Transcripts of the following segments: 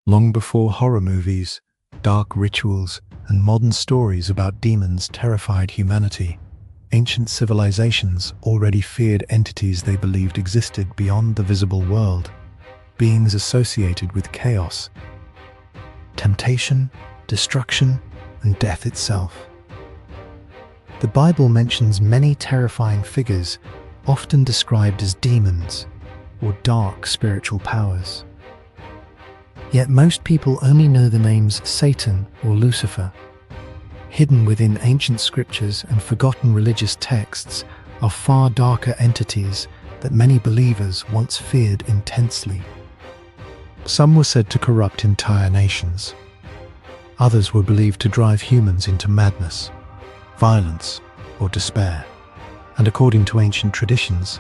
Long before horror movies, dark rituals, and modern stories about demons terrified humanity, ancient civilizations already feared entities they believed existed beyond the visible world, beings associated with chaos, temptation, destruction, and death itself. The Bible mentions many terrifying figures, often described as demons or dark spiritual powers. Yet most people only know the names Satan or Lucifer. Hidden within ancient scriptures and forgotten religious texts are far darker entities that many believers once feared intensely. Some were said to corrupt entire nations. Others were believed to drive humans into madness, violence, or despair. And according to ancient traditions,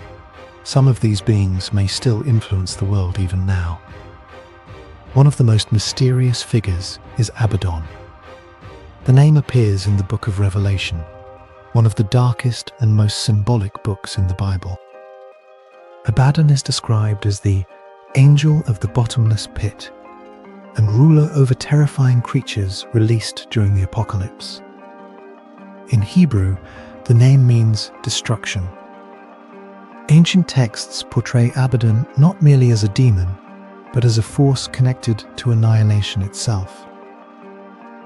some of these beings may still influence the world even now. One of the most mysterious figures is Abaddon. The name appears in the book of Revelation, one of the darkest and most symbolic books in the Bible. Abaddon is described as the angel of the bottomless pit and ruler over terrifying creatures released during the apocalypse. In Hebrew, the name means destruction. Ancient texts portray Abaddon not merely as a demon, but as a force connected to annihilation itself.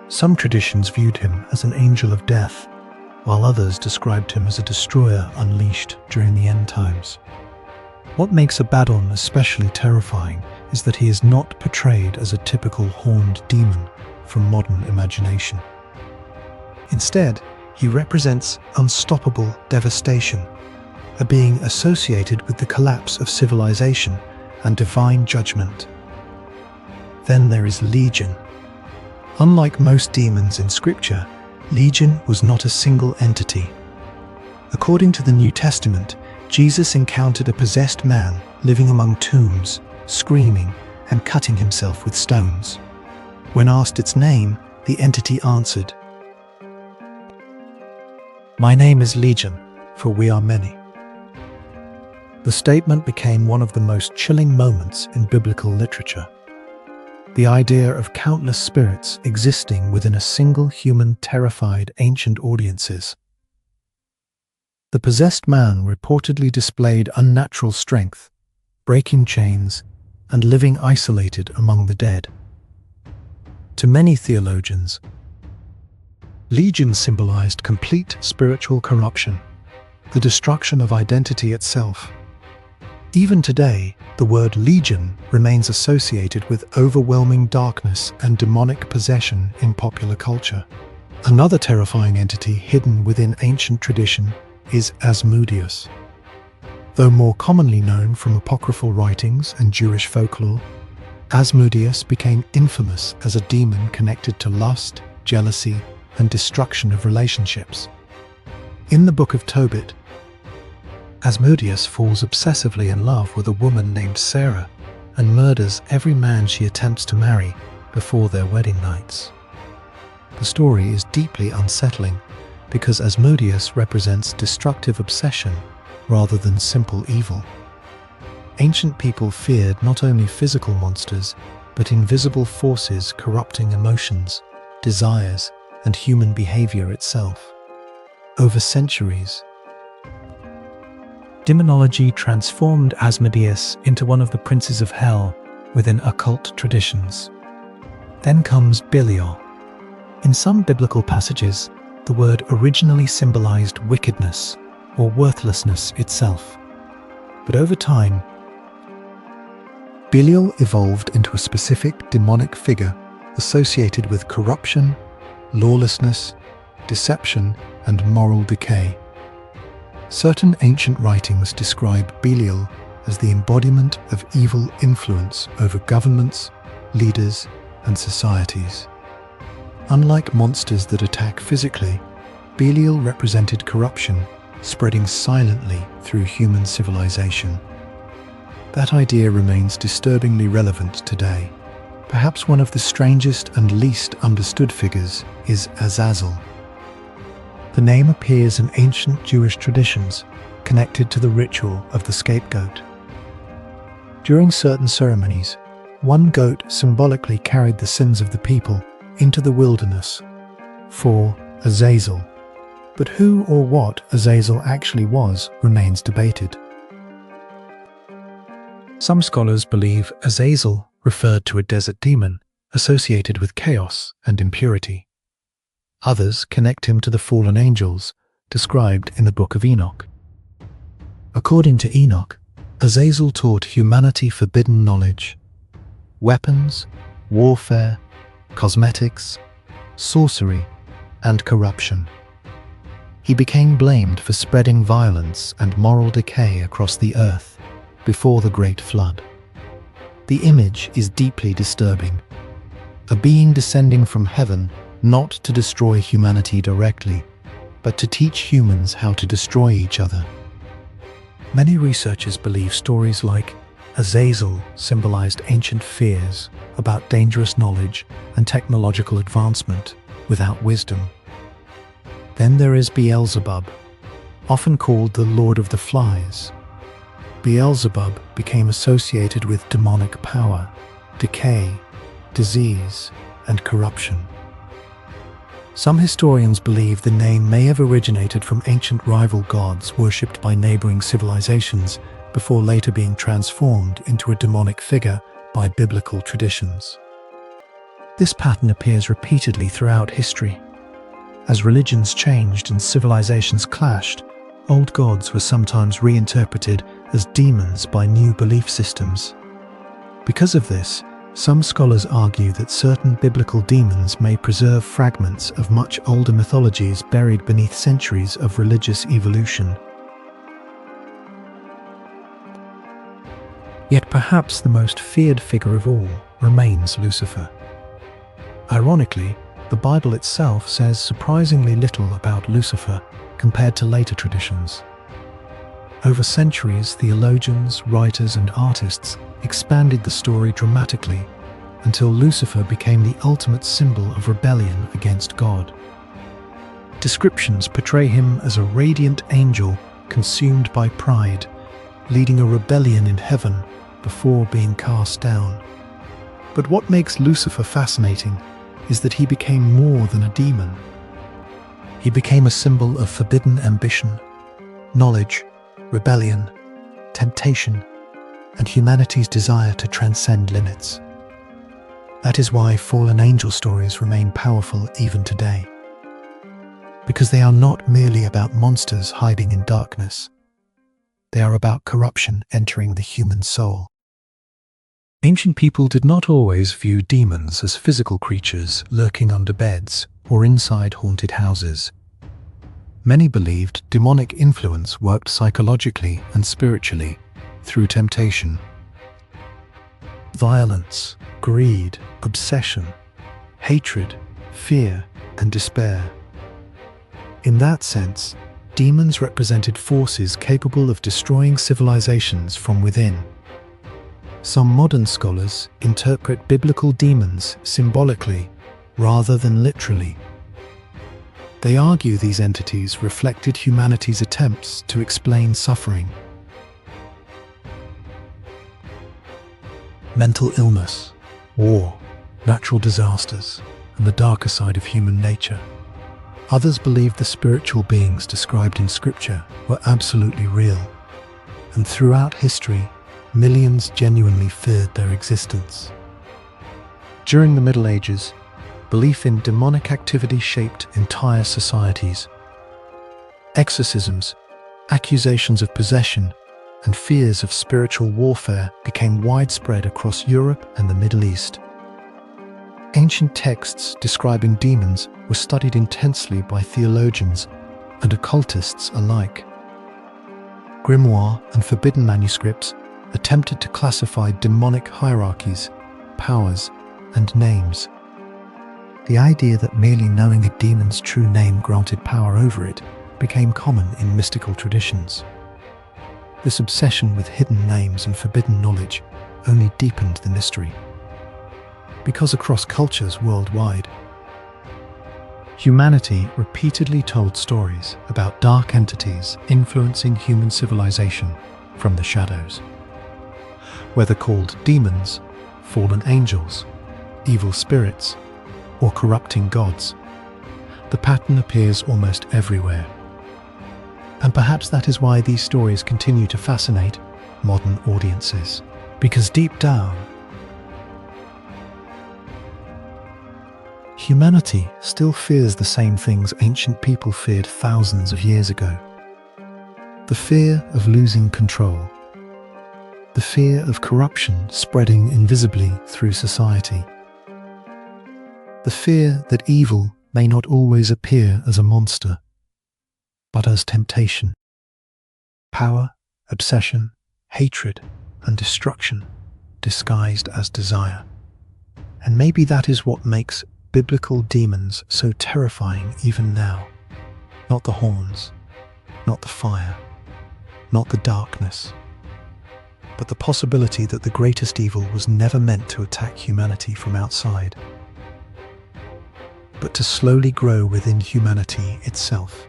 Some traditions viewed him as an angel of death, while others described him as a destroyer unleashed during the end times. What makes Abaddon especially terrifying is that he is not portrayed as a typical horned demon from modern imagination. Instead, he represents unstoppable devastation, a being associated with the collapse of civilization and divine judgment. Then there is Legion. Unlike most demons in Scripture, Legion was not a single entity. According to the New Testament, Jesus encountered a possessed man living among tombs, screaming and cutting himself with stones. When asked its name, the entity answered, "My name is Legion, for we are many." The statement became one of the most chilling moments in biblical literature. The idea of countless spirits existing within a single human terrified ancient audiences. The possessed man reportedly displayed unnatural strength, breaking chains, and living isolated among the dead. To many theologians, Legion symbolized complete spiritual corruption, the destruction of identity itself. Even today, the word Legion remains associated with overwhelming darkness and demonic possession in popular culture. Another terrifying entity hidden within ancient tradition is Asmodeus. Though more commonly known from apocryphal writings and Jewish folklore, Asmodeus became infamous as a demon connected to lust, jealousy, and destruction of relationships. In the Book of Tobit, Asmodeus falls obsessively in love with a woman named Sarah and murders every man she attempts to marry before their wedding nights. The story is deeply unsettling because Asmodeus represents destructive obsession rather than simple evil. Ancient people feared not only physical monsters, but invisible forces corrupting emotions, desires, and human behavior itself. Over centuries, demonology transformed Asmodeus into one of the princes of hell within occult traditions. Then comes Belial. In some biblical passages, the word originally symbolized wickedness or worthlessness itself. But over time, Belial evolved into a specific demonic figure associated with corruption, lawlessness, deception, and moral decay. Certain ancient writings describe Belial as the embodiment of evil influence over governments, leaders, and societies. Unlike monsters that attack physically, Belial represented corruption, spreading silently through human civilization. That idea remains disturbingly relevant today. Perhaps one of the strangest and least understood figures is Azazel. The name appears in ancient Jewish traditions connected to the ritual of the scapegoat. During certain ceremonies, One goat symbolically carried the sins of the people into the wilderness for Azazel. But who or what Azazel actually was remains debated. Some scholars believe Azazel referred to a desert demon associated with chaos and impurity. Others connect him to the fallen angels described in the Book of Enoch. According to Enoch, Azazel taught humanity forbidden knowledge, weapons, warfare, cosmetics, sorcery, and corruption. He became blamed for spreading violence and moral decay across the earth before the Great Flood. The image is deeply disturbing. A being descending from heaven not to destroy humanity directly, but to teach humans how to destroy each other. Many researchers believe stories like Azazel symbolized ancient fears about dangerous knowledge and technological advancement without wisdom. Then there is Beelzebub, often called the Lord of the Flies. Beelzebub became associated with demonic power, decay, disease, and corruption. Some historians believe the name may have originated from ancient rival gods worshipped by neighboring civilizations before later being transformed into a demonic figure by biblical traditions. This pattern appears repeatedly throughout history. As religions changed and civilizations clashed, old gods were sometimes reinterpreted as demons by new belief systems. Because of this, some scholars argue that certain biblical demons may preserve fragments of much older mythologies buried beneath centuries of religious evolution. Yet perhaps the most feared figure of all remains Lucifer. Ironically, the Bible itself says surprisingly little about Lucifer compared to later traditions. Over centuries, theologians, writers, and artists expanded the story dramatically until Lucifer became the ultimate symbol of rebellion against God. Descriptions portray him as a radiant angel consumed by pride, leading a rebellion in heaven before being cast down. But what makes Lucifer fascinating is that he became more than a demon. He became a symbol of forbidden ambition, knowledge, rebellion, temptation, and humanity's desire to transcend limits. That is why fallen angel stories remain powerful even today. Because they are not merely about monsters hiding in darkness. They are about corruption entering the human soul. Ancient people did not always view demons as physical creatures lurking under beds or inside haunted houses. Many believed demonic influence worked psychologically and spiritually through temptation. Violence, greed, obsession, hatred, fear, and despair. In that sense, demons represented forces capable of destroying civilizations from within. Some modern scholars interpret biblical demons symbolically rather than literally. They argue these entities reflected humanity's attempts to explain suffering. Mental illness, war, natural disasters, and the darker side of human nature. Others believe the spiritual beings described in Scripture were absolutely real, and throughout history, millions genuinely feared their existence. During the Middle Ages, belief in demonic activity shaped entire societies. Exorcisms, accusations of possession, and fears of spiritual warfare became widespread across Europe and the Middle East. Ancient texts describing demons were studied intensely by theologians and occultists alike. Grimoire and forbidden manuscripts attempted to classify demonic hierarchies, powers, and names. The idea that merely knowing a demon's true name granted power over it became common in mystical traditions. This obsession with hidden names and forbidden knowledge only deepened the mystery. Because across cultures worldwide, humanity repeatedly told stories about dark entities influencing human civilization from the shadows. Whether called demons, fallen angels, evil spirits, or corrupting gods. The pattern appears almost everywhere. And perhaps that is why these stories continue to fascinate modern audiences. Because deep down, humanity still fears the same things ancient people feared thousands of years ago. The fear of losing control. The fear of corruption spreading invisibly through society. The fear that evil may not always appear as a monster, but as temptation. Power, obsession, hatred, and destruction disguised as desire. And maybe that is what makes biblical demons so terrifying even now. Not the horns, not the fire, not the darkness, but the possibility that the greatest evil was never meant to attack humanity from outside, but to slowly grow within humanity itself.